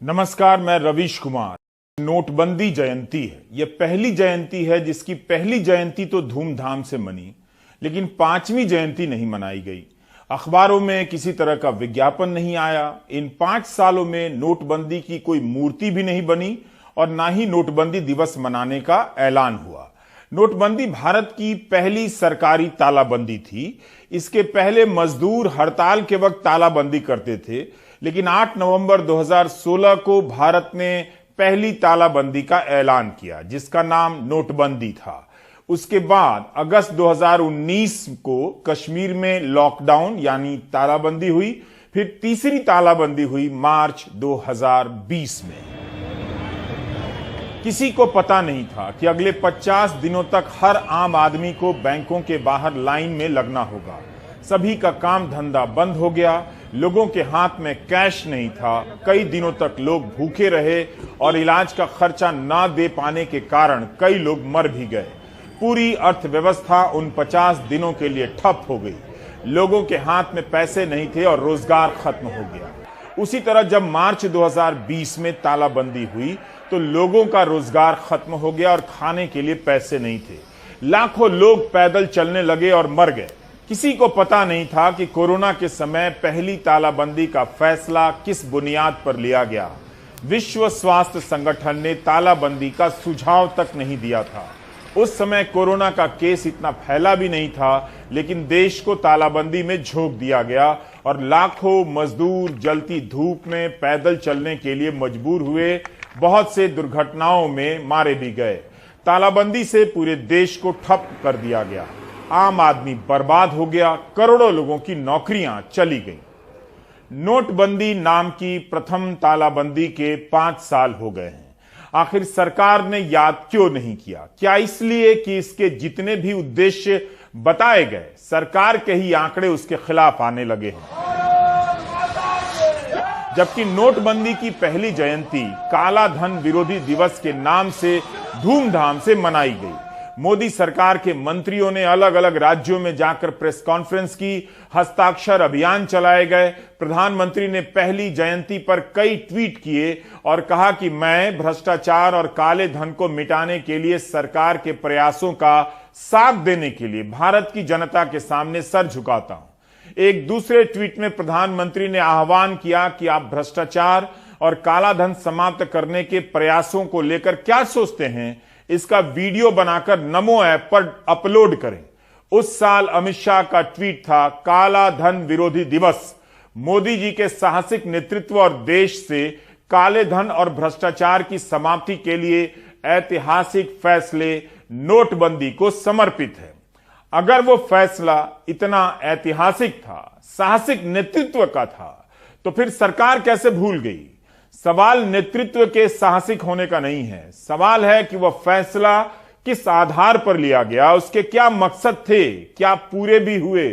नमस्कार, मैं रवीश कुमार। नोटबंदी जयंती है। यह पहली जयंती है जिसकी पहली जयंती तो धूमधाम से मनी, लेकिन पांचवी जयंती नहीं मनाई गई। अखबारों में किसी तरह का विज्ञापन नहीं आया। इन 5 सालों में नोटबंदी की कोई मूर्ति भी नहीं बनी और ना ही नोटबंदी दिवस मनाने का ऐलान हुआ। नोटबंदी भारत की पहली सरकारी तालाबंदी थी। इसके पहले मजदूर हड़ताल के वक्त तालाबंदी करते थे, लेकिन 8 नवंबर 2016 को भारत ने पहली तालाबंदी का ऐलान किया, जिसका नाम नोटबंदी था। उसके बाद अगस्त 2019 को कश्मीर में लॉकडाउन यानी तालाबंदी हुई। फिर तीसरी तालाबंदी हुई मार्च 2020 में। किसी को पता नहीं था कि अगले 50 दिनों तक हर आम आदमी को बैंकों के बाहर लाइन में लगना होगा। सभी का काम धंधा बंद हो गया। लोगों के हाथ में कैश नहीं था। कई दिनों तक लोग भूखे रहे और इलाज का खर्चा ना दे पाने के कारण कई लोग मर भी गए। पूरी अर्थव्यवस्था उन 50 दिनों के लिए ठप हो गई। लोगों के हाथ में पैसे नहीं थे और रोजगार खत्म हो गया। उसी तरह जब मार्च 2020 में तालाबंदी हुई तो लोगों का रोजगार खत्म हो गया और खाने के लिए पैसे नहीं थे। लाखों लोग पैदल चलने लगे और मर गए। किसी को पता नहीं था कि कोरोना के समय पहली तालाबंदी का फैसला किस बुनियाद पर लिया गया। विश्व स्वास्थ्य संगठन ने तालाबंदी का सुझाव तक नहीं दिया था। उस समय कोरोना का केस इतना फैला भी नहीं था, लेकिन देश को तालाबंदी में झोंक दिया गया और लाखों मजदूर जलती धूप में पैदल चलने के लिए मजबूर हुए। बहुत से दुर्घटनाओं में मारे भी गए। तालाबंदी से पूरे देश को ठप कर दिया गया। आम आदमी बर्बाद हो गया। करोड़ों लोगों की नौकरियां चली गईं। नोटबंदी नाम की प्रथम तालाबंदी के 5 साल हो गए हैं। आखिर सरकार ने याद क्यों नहीं किया? क्या इसलिए कि इसके जितने भी उद्देश्य बताए गए, सरकार के ही आंकड़े उसके खिलाफ आने लगे हैं। जबकि नोटबंदी की पहली जयंती काला धन विरोधी दिवस के नाम से धूमधाम से मनाई गई। मोदी सरकार के मंत्रियों ने अलग अलग राज्यों में जाकर प्रेस कॉन्फ्रेंस की, हस्ताक्षर अभियान चलाए गए। प्रधानमंत्री ने पहली जयंती पर कई ट्वीट किए और कहा कि मैं भ्रष्टाचार और काले धन को मिटाने के लिए सरकार के प्रयासों का साथ देने के लिए भारत की जनता के सामने सर झुकाता हूं। एक दूसरे ट्वीट में प्रधानमंत्री ने आह्वान किया कि आप भ्रष्टाचार और काला धन समाप्त करने के प्रयासों को लेकर क्या सोचते हैं, इसका वीडियो बनाकर नमो ऐप पर अपलोड करें। उस साल अमित शाह का ट्वीट था, काला धन विरोधी दिवस। मोदी जी के साहसिक नेतृत्व और देश से काले धन और भ्रष्टाचार की समाप्ति के लिए ऐतिहासिक फैसले नोटबंदी को समर्पित है। अगर वो फैसला इतना ऐतिहासिक था, साहसिक नेतृत्व का था, तो फिर सरकार कैसे भूल गई? सवाल नेतृत्व के साहसिक होने का नहीं है। सवाल है कि वह फैसला किस आधार पर लिया गया, उसके क्या मकसद थे, क्या पूरे भी हुए?